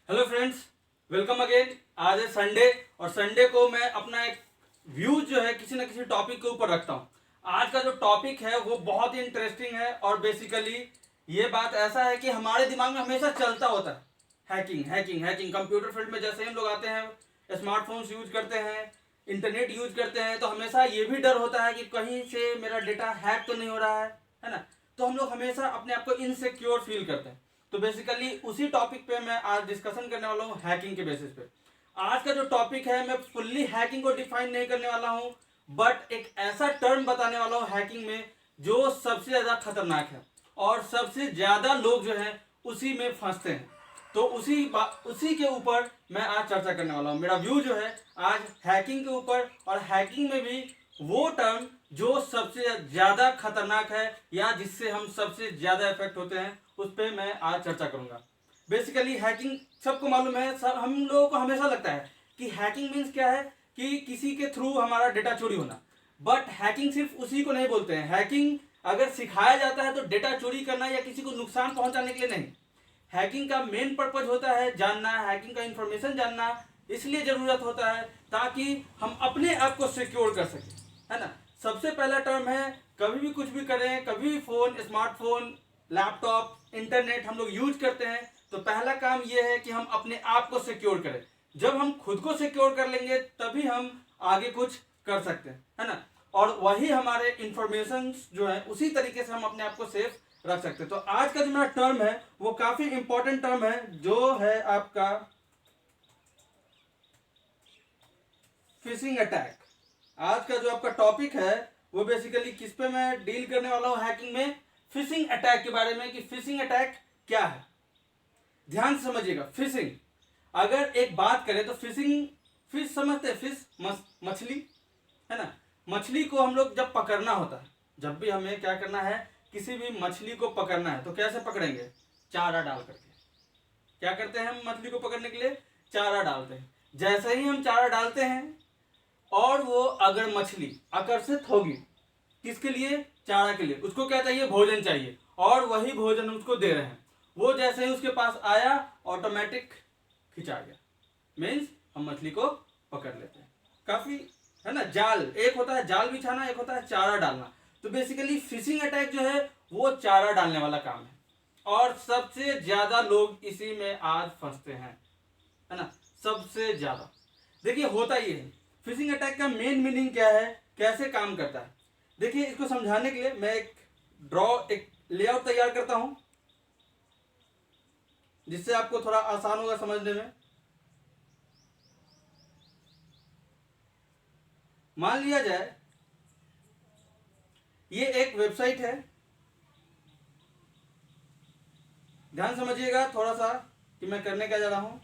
Hello friends, welcome again. आज है Sunday और संडे को मैं अपना एक व्यूज जो है किसी न किसी टॉपिक के ऊपर रखता हूँ। आज का जो टॉपिक है वो बहुत ही इंटरेस्टिंग है और बेसिकली ये बात ऐसा है कि हमारे दिमाग में हमेशा चलता होता है hacking hacking hacking. Computer field में जैसे हम लोग आते हैं, स्मार्टफोन्स यूज करते हैं, इंटरनेट यूज करते हैं, तो हमेशा ये भी डर होता है कि कहीं से मेरा डेटा हैक तो नहीं हो रहा है ना। तो हम लोग हमेशा अपने आप को इनसिक्योर फील करते हैं। तो बेसिकली उसी टॉपिक पे मैं आज डिस्कशन करने वाला हूँ हैकिंग के बेसिस पे। आज का जो टॉपिक है मैं फुल्ली हैकिंग को डिफाइन नहीं करने वाला हूँ, बट एक ऐसा टर्म बताने वाला हूँ हैकिंग में जो सबसे ज़्यादा खतरनाक है और सबसे ज़्यादा लोग जो हैं उसी में फंसते हैं। तो उसी के ऊपर मैं आज चर्चा करने वाला हूँ। मेरा व्यू जो है आज हैकिंग के ऊपर, और हैकिंग में भी वो टर्म जो सबसे ज़्यादा खतरनाक है या जिससे हम सबसे ज़्यादा इफेक्ट होते हैं उस पर मैं आज चर्चा करूंगा। बेसिकली हैकिंग सबको मालूम है, सब हम लोगों को हमेशा लगता है कि हैकिंग मीन्स क्या है कि किसी के थ्रू हमारा डेटा चोरी होना। बट हैकिंग सिर्फ उसी को नहीं बोलते हैं। हैकिंग अगर सिखाया जाता है तो डेटा चोरी करना या किसी को नुकसान पहुंचाने के लिए नहीं। हैकिंग का मेन पर्पज होता है जानना, हैकिंग का इंफॉर्मेशन जानना इसलिए ज़रूरत होता है ताकि हम अपने आप को सिक्योर कर सकें, है ना। सबसे पहला टर्म है, कभी भी कुछ भी करें, कभी भी फ़ोन, स्मार्टफोन, लैपटॉप, इंटरनेट हम लोग यूज करते हैं तो पहला काम यह है कि हम अपने आप को सिक्योर करें। जब हम खुद को सिक्योर कर लेंगे तभी हम आगे कुछ कर सकते हैं, है ना। और वही हमारे इंफॉर्मेशन जो है उसी तरीके से हम अपने आप को सेफ रख सकते हैं। तो आज का जो मेरा टर्म है वो काफी इंपॉर्टेंट टर्म है, जो है आपका फिशिंग अटैक। आज का जो आपका टॉपिक है वो बेसिकली किस पे मैं डील करने वाला हूँ हैकिंग में, फिशिंग अटैक के बारे में कि फिशिंग अटैक क्या है। ध्यान से समझिएगा। फिशिंग, अगर एक बात करें तो फिशिंग, फिश समझते हैं, फिश मछली, है ना। मछली को हम लोग जब पकड़ना होता है, जब भी हमें क्या करना है, किसी भी मछली को पकड़ना है तो कैसे पकड़ेंगे, चारा डाल करके। क्या करते हैं हम मछली को पकड़ने के लिए, चारा डालते हैं। जैसे ही हम चारा डालते हैं और वो अगर मछली आकर्षित होगी किसके लिए, चारा के लिए, उसको क्या चाहिए, भोजन चाहिए, और वही भोजन उसको दे रहे हैं। वो जैसे ही उसके पास आया ऑटोमेटिक खिंचा गया, मीन्स हम मछली को पकड़ लेते हैं। काफी, है ना। जाल, एक होता है जाल बिछाना, एक होता है चारा डालना। तो बेसिकली फिशिंग अटैक जो है वो चारा डालने वाला काम है और सबसे ज्यादा लोग इसी में आज फंसते हैं, है ना, सबसे ज्यादा। देखिए होता ये है, फिशिंग अटैक का मेन मीनिंग क्या है, कैसे काम करता है। देखिए इसको समझाने के लिए मैं एक लेआउट तैयार करता हूं जिससे आपको थोड़ा आसान होगा समझने में। मान लिया जाए ये एक वेबसाइट है, ध्यान समझिएगा थोड़ा सा कि मैं करने क्या जा रहा हूं।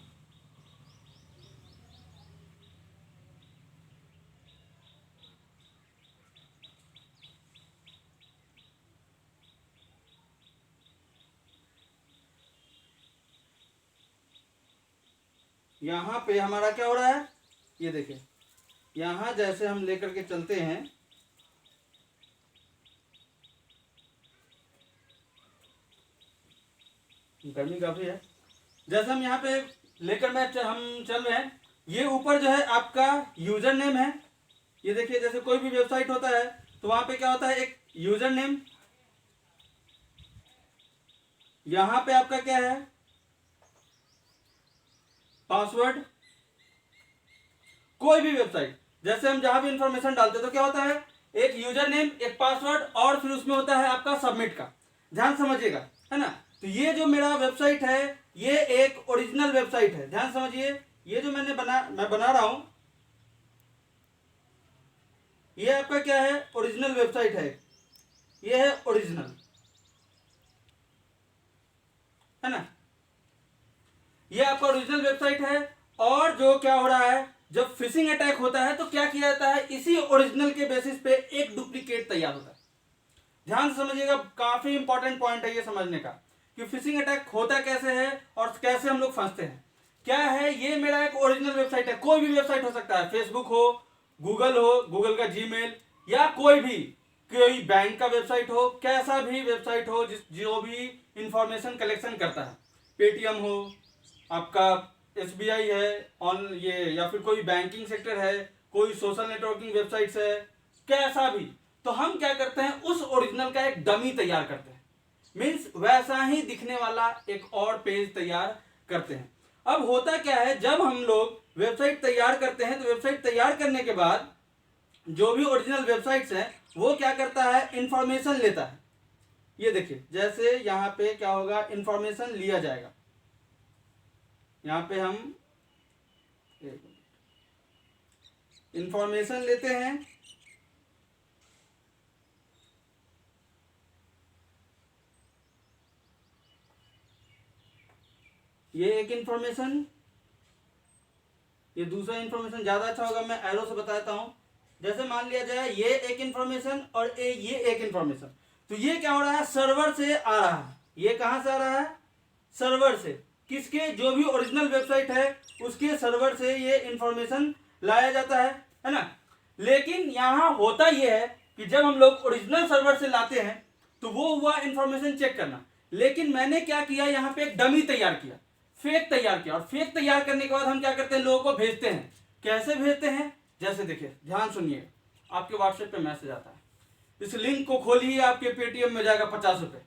यहां पे हमारा क्या हो रहा है, ये देखिए, यहां जैसे हम लेकर के चलते हैं, गर्मी काफी है, जैसे हम यहाँ पे लेकर हम चल रहे हैं, ये ऊपर जो है आपका यूजर नेम है। ये देखिए जैसे कोई भी वेबसाइट होता है तो वहां पे क्या होता है, एक यूजर नेम, यहां पे आपका क्या है, पासवर्ड। कोई भी वेबसाइट जैसे हम जहां भी इंफॉर्मेशन डालते हैं तो क्या होता है, एक यूजर नेम, एक पासवर्ड, और फिर उसमें होता है आपका सबमिट का। ध्यान समझिएगा, है ना। तो ये जो मेरा वेबसाइट है ये एक ओरिजिनल वेबसाइट है, ध्यान समझिए। ये जो मैं बना रहा हूं ये आपका क्या है, ओरिजिनल वेबसाइट है। ये है ओरिजिनल, है ना। ये आपका ओरिजिनल वेबसाइट है। और जो क्या हो रहा है, जब फिशिंग अटैक होता है तो क्या किया जाता है, इसी ओरिजिनल के बेसिस पे एक डुप्लीकेट तैयार होता है। ध्यान से समझिएगा, काफी इंपॉर्टेंट पॉइंट है ये समझने का कि फिशिंग अटैक होता कैसे है और कैसे हम लोग फंसते हैं। क्या है, ये मेरा एक ओरिजिनल वेबसाइट है, कोई भी वेबसाइट हो सकता है, फेसबुक हो, गूगल का जीमेल, या कोई बैंक का वेबसाइट हो, कैसा भी वेबसाइट हो जो भी इंफॉर्मेशन कलेक्शन करता है, पेटीएम हो, आपका SBI है ऑन ये, या फिर कोई बैंकिंग सेक्टर है, कोई सोशल नेटवर्किंग वेबसाइट्स है, कैसा भी, तो हम क्या करते हैं उस ओरिजिनल का एक डमी तैयार करते हैं, मीन्स वैसा ही दिखने वाला एक और पेज तैयार करते हैं। अब होता क्या है, जब हम लोग वेबसाइट तैयार करते हैं तो वेबसाइट तैयार करने के बाद जो भी ओरिजिनल वेबसाइट्स हैं वो क्या करता है, इंफॉर्मेशन लेता है। ये देखिए, जैसे यहाँ पे क्या होगा, इंफॉर्मेशन लिया जाएगा। यहाँ पे हम इंफॉर्मेशन लेते हैं, ये एक इंफॉर्मेशन, ये दूसरा इंफॉर्मेशन ज्यादा अच्छा होगा, मैं एरो से बताता हूं। जैसे मान लिया जाए ये एक इंफॉर्मेशन और ये एक इंफॉर्मेशन, तो ये क्या हो रहा है, सर्वर से आ रहा है। ये कहां से आ रहा है, सर्वर से। किसके, जो भी ओरिजिनल वेबसाइट है उसके सर्वर से ये इंफॉर्मेशन लाया जाता है ना। लेकिन यहां होता यह है कि जब हम लोग ओरिजिनल सर्वर से लाते हैं तो वो हुआ इंफॉर्मेशन चेक करना, लेकिन मैंने क्या किया, यहाँ पे एक डमी तैयार किया, फेक तैयार किया, और फेक तैयार करने के बाद हम क्या करते हैं, लोगों को भेजते हैं। कैसे भेजते हैं, जैसे देखिए, ध्यान सुनिए, आपके व्हाट्सएप पे मैसेज आता है, इस लिंक को खोलिए, आपके पेटीएम में जाएगा 50 रुपए,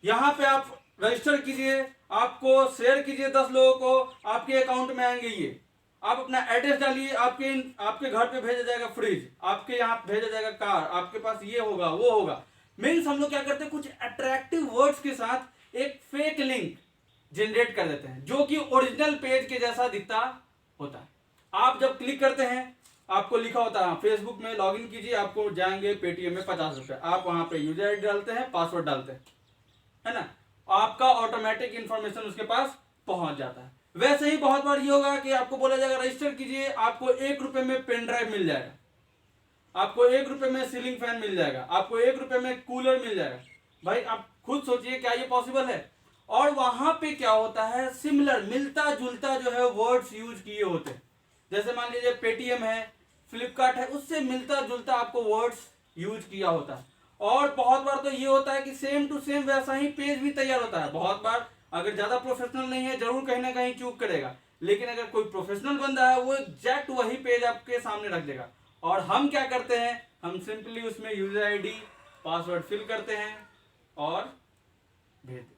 यहां पे आप रजिस्टर कीजिए, आपको शेयर कीजिए 10 लोगों को, आपके अकाउंट में आएंगे ये, आप अपना एड्रेस डालिए, आपके घर पे भेजा जाएगा फ्रिज, आपके यहाँ भेजा जाएगा कार, आपके पास ये होगा वो होगा। मीन्स हम लोग क्या करते हैं, कुछ अट्रैक्टिव वर्ड्स के साथ एक फेक लिंक जनरेट कर देते हैं जो कि ओरिजिनल पेज के जैसा दिखता होता है। आप जब क्लिक करते हैं आपको लिखा होता है फेसबुक में लॉगिन कीजिए, आपको जाएंगे पेटीएम में 50 रुपए, आप वहां पे यूजर आईडी डालते हैं, पासवर्ड डालते हैं, है ना, आपका ऑटोमेटिक इंफॉर्मेशन उसके पास पहुंच जाता है। वैसे ही बहुत बार ये होगा कि आपको बोला जाएगा रजिस्टर कीजिए, आपको 1 रुपए में पेन ड्राइव मिल जाएगा, आपको 1 रुपए में सीलिंग फैन मिल जाएगा, आपको 1 रुपए में कूलर मिल जाएगा। भाई आप खुद सोचिए क्या ये पॉसिबल है। और वहां पे क्या होता है, सिमिलर, मिलता जुलता जो है वर्ड्स यूज किए होते हैं। जैसे मान लीजिए पेटीएम है, फ्लिपकार्ट है, उससे मिलता जुलता आपको वर्ड्स यूज किया होता है। और बहुत बार तो ये होता है कि सेम टू सेम वैसा ही पेज भी तैयार होता है। बहुत बार अगर ज्यादा प्रोफेशनल नहीं है जरूर कहीं ना कहीं चूक करेगा, लेकिन अगर कोई प्रोफेशनल बंदा है वो एग्जैक्ट वही पेज आपके सामने रख देगा। और हम क्या करते हैं, हम सिंपली उसमें यूजर आईडी पासवर्ड फिल करते हैं और भेज देते हैं।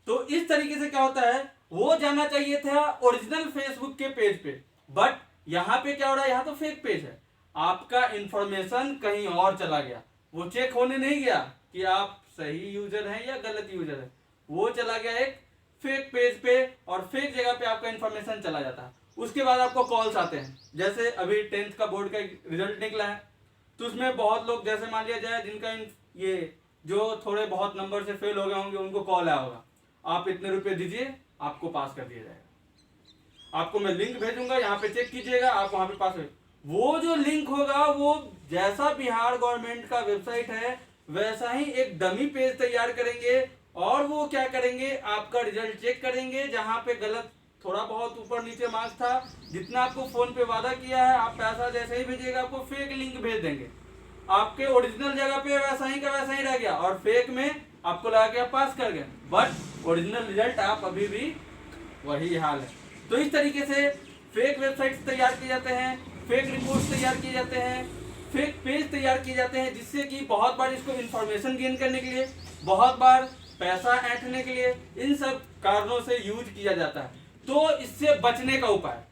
तो इस तरीके से क्या होता है, वो जाना चाहिए था ओरिजिनल फेसबुक के पेज पे, बट यहां पे क्या हो रहा है, यहां तो फेक पेज है, आपका इंफॉर्मेशन कहीं और चला गया, वो चेक होने नहीं गया कि आप सही यूजर हैं या गलत यूजर है, वो चला गया एक फेक पेज पे और फेक जगह पे आपका इंफॉर्मेशन चला जाता है। उसके बाद आपको कॉल्स आते हैं, जैसे अभी 10th का बोर्ड का रिजल्ट निकला है, तो उसमें बहुत लोग, जैसे मान लिया जाए जिनका ये जो थोड़े बहुत नंबर से फेल हो गए होंगे, उनको कॉल आया होगा, आप इतने रुपए दीजिए आपको पास कर दिया जाएगा, आपको मैं लिंक भेजूंगा, यहाँ पे चेक कीजिएगा, आप वहां पे पास हो। वो जो लिंक होगा वो जैसा बिहार गवर्नमेंट का वेबसाइट है वैसा ही एक डमी पेज तैयार करेंगे, और वो क्या करेंगे, आपका रिजल्ट चेक करेंगे, जहां पे गलत थोड़ा बहुत ऊपर नीचे मार्क्स था, जितना आपको फोन पे वादा किया है, आप पैसा जैसे ही भेजिएगा आपको फेक लिंक भेज देंगे, आपके ओरिजिनल जगह पे वैसा ही का वैसा ही रह गया, और फेक में आपको लगा के आप पास कर गए, बट ओरिजिनल रिजल्ट आप अभी भी वही हाल है। तो इस तरीके से फेक वेबसाइट्स तैयार किए जाते हैं, फेक रिपोर्ट्स तैयार किए जाते हैं, फेक पेज तैयार किए जाते हैं, जिससे कि बहुत बार इसको इंफॉर्मेशन गेन करने के लिए, बहुत बार पैसा ऐंठने के लिए, इन सब कारणों से यूज किया जाता है। तो इससे बचने का उपाय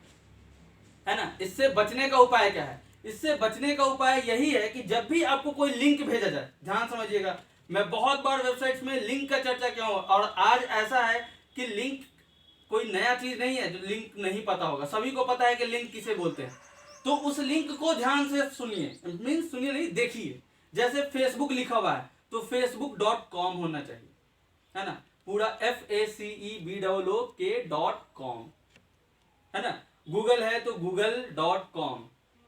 है ना, इससे बचने का उपाय क्या है, इससे बचने का उपाय यही है कि जब भी आपको कोई लिंक भेजा जाए, ध्यान समझिएगा, मैं बहुत बार वेबसाइट्स में लिंक का चर्चा किया हूं, और आज ऐसा है कि लिंक कोई नया चीज नहीं है जो लिंक नहीं पता होगा, सभी को पता है कि लिंक किसे बोलते हैं। तो उस लिंक को ध्यान से सुनिए, मीन सुनिए नहीं, देखिए, जैसे फेसबुक लिखा हुआ है तो facebook.com होना चाहिए, है ना, पूरा FACEBOOK.com, है ना, गूगल है तो google.com,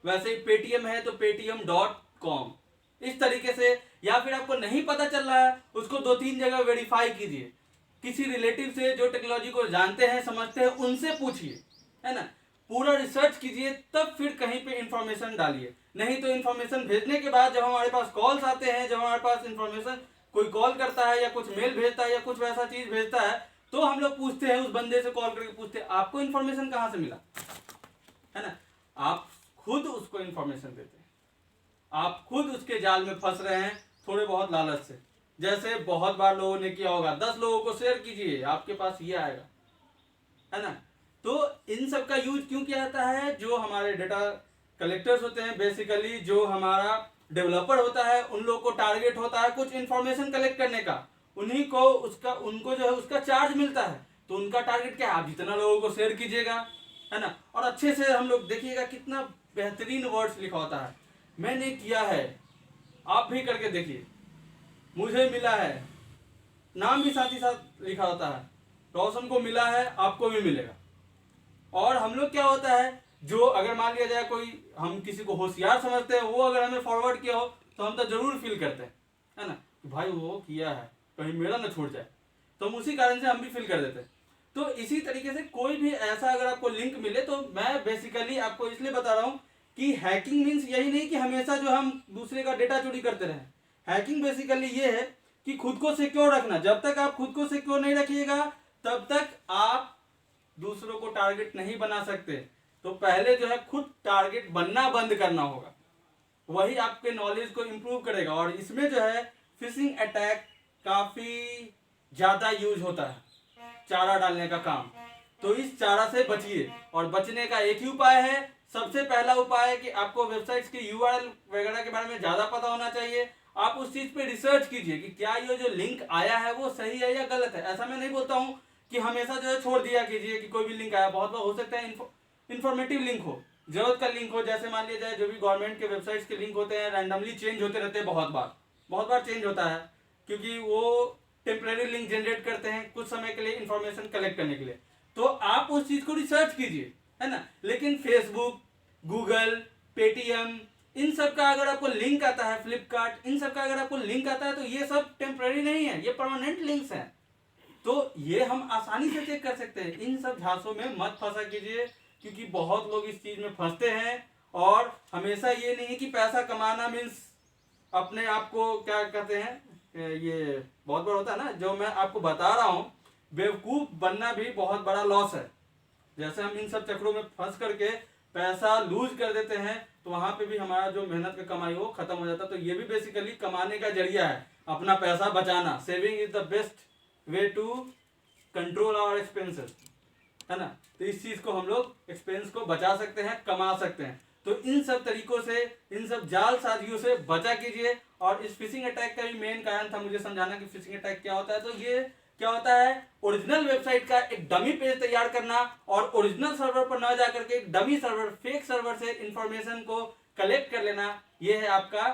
वैसे ही पेटीएम है तो paytm.com, इस तरीके से। या फिर आपको नहीं पता चल रहा है, उसको 2-3 जगह वेरीफाई कीजिए, किसी रिलेटिव से जो टेक्नोलॉजी को जानते हैं समझते हैं उनसे पूछिए, है ना, पूरा रिसर्च कीजिए, तब फिर कहीं पे इंफॉर्मेशन डालिए। नहीं तो इंफॉर्मेशन भेजने के बाद जब हमारे पास कॉल्स आते हैं, जब हमारे पास इंफॉर्मेशन कोई कॉल करता है या कुछ मेल भेजता है या कुछ वैसा चीज भेजता है, तो हम लोग पूछते हैं, उस बंदे से कॉल करके पूछते हैं आपको इन्फॉर्मेशन कहाँ से मिला, है ना। आप खुद उसको इन्फॉर्मेशन देते हैं, आप खुद उसके जाल में फंस रहे हैं थोड़े बहुत लालच से। जैसे बहुत बार लोगों ने किया होगा, 10 लोगों को शेयर कीजिए आपके पास ये आएगा, है ना। तो इन सब का यूज क्यों किया जाता है, जो हमारे डेटा कलेक्टर्स होते हैं, बेसिकली जो हमारा डेवलपर होता है, उन लोगों को टारगेट होता है कुछ इन्फॉर्मेशन कलेक्ट करने का, उन्हीं को उनको जो है उसका चार्ज मिलता है। तो उनका टारगेट क्या है, आप जितना लोगों को शेयर कीजिएगा, है ना। और अच्छे से हम लोग देखिएगा कितना बेहतरीन वर्ड्स लिखा होता है, मैंने किया है, आप भी करके देखिए, मुझे मिला है, नाम भी साथ ही साथ लिखा होता है, रोशन को मिला है, आपको भी मिलेगा। और हम लोग क्या होता है, जो अगर मान लिया जाए कोई हम किसी को होशियार समझते हैं, वो अगर हमें फॉरवर्ड किया हो तो हम तो जरूर फील करते हैं, है ना, भाई वो किया है कहीं मेरा ना छूट जाए, तो हम उसी कारण से हम भी फील कर देते हैं। तो इसी तरीके से कोई भी ऐसा अगर आपको लिंक मिले, तो मैं बेसिकली आपको इसलिए बता रहा हूँ कि हैकिंग मीन्स यही नहीं कि हमेशा जो हम दूसरे का डेटा चोरी करते रहें। हैकिंग बेसिकली ये है कि खुद को सिक्योर रखना। जब तक आप खुद को सिक्योर नहीं रखिएगा तब तक आप दूसरों को टारगेट नहीं बना सकते। तो पहले जो है खुद टारगेट बनना बंद करना होगा, वही आपके नॉलेज को इंप्रूव करेगा। और इसमें जो है फिशिंग अटैक काफी ज्यादा यूज होता है, चारा डालने का काम। तो इस चारा से बचिए, और बचने का एक ही उपाय है। सबसे पहला उपाय है कि आपको वेबसाइट्स की यूआरएल वगैरह के बारे में ज्यादा पता होना चाहिए। आप उस चीज पे रिसर्च कीजिए कि क्या ये जो लिंक आया है वो सही है या गलत है। ऐसा मैं नहीं बोलता हूँ कि हमेशा जो है छोड़ दिया कीजिए कि कोई भी लिंक आया, बहुत बार हो सकता है इन्फॉर्मेटिव लिंक हो, जरूरत का लिंक हो। जैसे मान लिया जाए जो भी गवर्नमेंट के वेबसाइट्स के लिंक होते हैं रैंडमली चेंज होते रहते हैं, बहुत बार चेंज होता है, क्योंकि वो टेम्परेरी लिंक जनरेट करते हैं कुछ समय के लिए इंफॉर्मेशन कलेक्ट करने के लिए। तो आप उस चीज को रिसर्च कीजिए, है ना। लेकिन फेसबुक, गूगल, पेटीएम, इन सब का अगर आपको लिंक आता है, फ्लिपकार्ट, इन सब का अगर आपको लिंक आता है, तो ये सब टेम्परेरी नहीं है, ये परमानेंट लिंक्स हैं। तो ये हम आसानी से चेक कर सकते हैं। इन सब झांसों में मत फंसा कीजिए, क्योंकि बहुत लोग इस चीज में फंसते हैं। और हमेशा ये नहीं है कि पैसा कमाना मीन्स अपने आप को क्या कहते हैं, ये बहुत बड़ा होता है ना, जो मैं आपको बता रहा हूँ, बेवकूफ बनना भी बहुत बड़ा लॉस है। जैसे हम इन सब चक्रों में फंस करके पैसा लूज कर देते हैं, तो वहां पे भी हमारा जो मेहनत का कमाई हो खत्म हो जाता है। तो ये भी बेसिकली कमाने का जरिया है, अपना पैसा बचाना। Saving is the best way to control our expenses, है ना। तो इस चीज को हम लोग एक्सपेंस को बचा सकते हैं, कमा सकते हैं। तो इन सब तरीकों से, इन सब जालसाजियों से बचा कीजिए। और इस फिशिंग अटैक का भी मेन कारण था मुझे समझाना कि फिशिंग अटैक क्या होता है। तो ये क्या होता है, ओरिजिनल वेबसाइट का एक डमी पेज तैयार करना और ओरिजिनल सर्वर पर न जाकर के एक डमी सर्वर, फेक सर्वर से इंफॉर्मेशन को कलेक्ट कर लेना, ये है आपका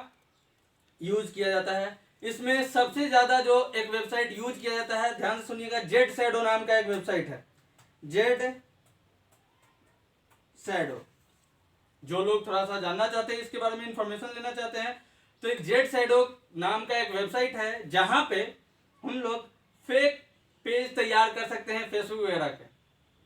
यूज किया जाता है। इसमें सबसे ज्यादा जो एक वेबसाइट यूज किया जाता है, ध्यान से सुनिएगा, जेड शैडो नाम का एक वेबसाइट है, जेड शैडो। जो लोग थोड़ा सा जानना चाहते हैं, इसके बारे में इंफॉर्मेशन लेना चाहते हैं, तो एक जेड शैडो नाम का एक वेबसाइट है, जहां पे हम लोग फेक पेज तैयार कर सकते हैं फेसबुक वगैरह के,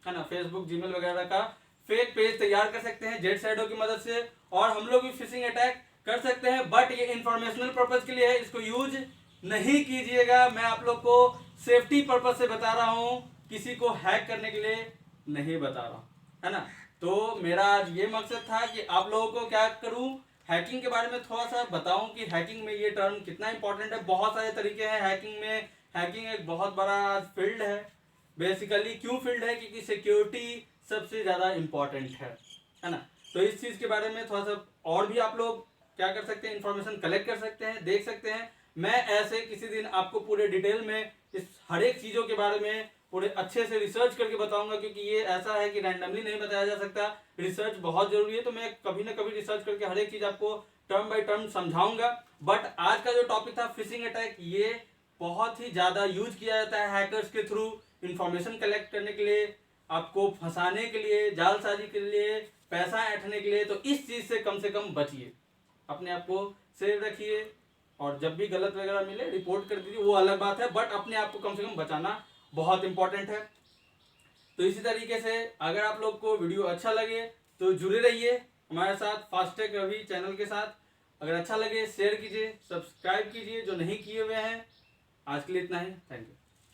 है ना, फेसबुक, जीमेल वगैरह का फेक पेज तैयार कर सकते हैं जेड शैडो की मदद से। और हम लोग भी फिशिंग अटैक कर सकते हैं, बट ये इंफॉर्मेशनल पर्पज के लिए है, इसको यूज नहीं कीजिएगा। मैं आप लोग को सेफ्टी पर्पज से बता रहा हूं, किसी को हैक करने के लिए नहीं बता रहा हूं, है ना। तो मेरा आज ये मकसद था कि आप लोगों को क्या करूं, हैकिंग के बारे में थोड़ा सा बताऊं कि हैकिंग में ये टर्म कितना इंपॉर्टेंट है। बहुत सारे तरीके हैं हैकिंग में, हैकिंग एक बहुत बड़ा फील्ड है। बेसिकली क्यों फील्ड है, क्योंकि सिक्योरिटी सबसे ज्यादा इंपॉर्टेंट है ना। तो इस चीज के बारे में थोड़ा सा और भी आप लोग क्या कर सकते हैं, इंफॉर्मेशन कलेक्ट कर सकते हैं, देख सकते हैं। मैं ऐसे किसी दिन आपको पूरे डिटेल में इस हर एक चीजों के बारे में पूरे अच्छे से रिसर्च करके बताऊंगा, क्योंकि ये ऐसा है कि रैंडमली नहीं बताया जा सकता, रिसर्च बहुत जरूरी है। तो मैं कभी ना कभी रिसर्च करके हर एक चीज आपको टर्म बाय टर्म समझाऊंगा। बट आज का जो टॉपिक था फिशिंग अटैक, ये बहुत ही ज्यादा यूज किया जाता है हैकर्स के थ्रू, इंफॉर्मेशन कलेक्ट करने के लिए, आपको फंसाने के लिए, जालसाजी के लिए, पैसा ऐंठने के लिए। तो इस चीज से कम बचिए, अपने आप को सेव रखिए। और जब भी गलत वगैरह मिले रिपोर्ट कर दीजिए, वो अलग बात है, बट अपने आप को कम से कम बचाना बहुत इंपॉर्टेंट है। तो इसी तरीके से अगर आप लोग को वीडियो अच्छा लगे तो जुड़े रहिए हमारे साथ, फास्टटेक रवि चैनल के साथ। अगर अच्छा लगे शेयर कीजिए, सब्सक्राइब कीजिए जो नहीं किए हुए हैं। आज के लिए इतना ही, थैंक यू।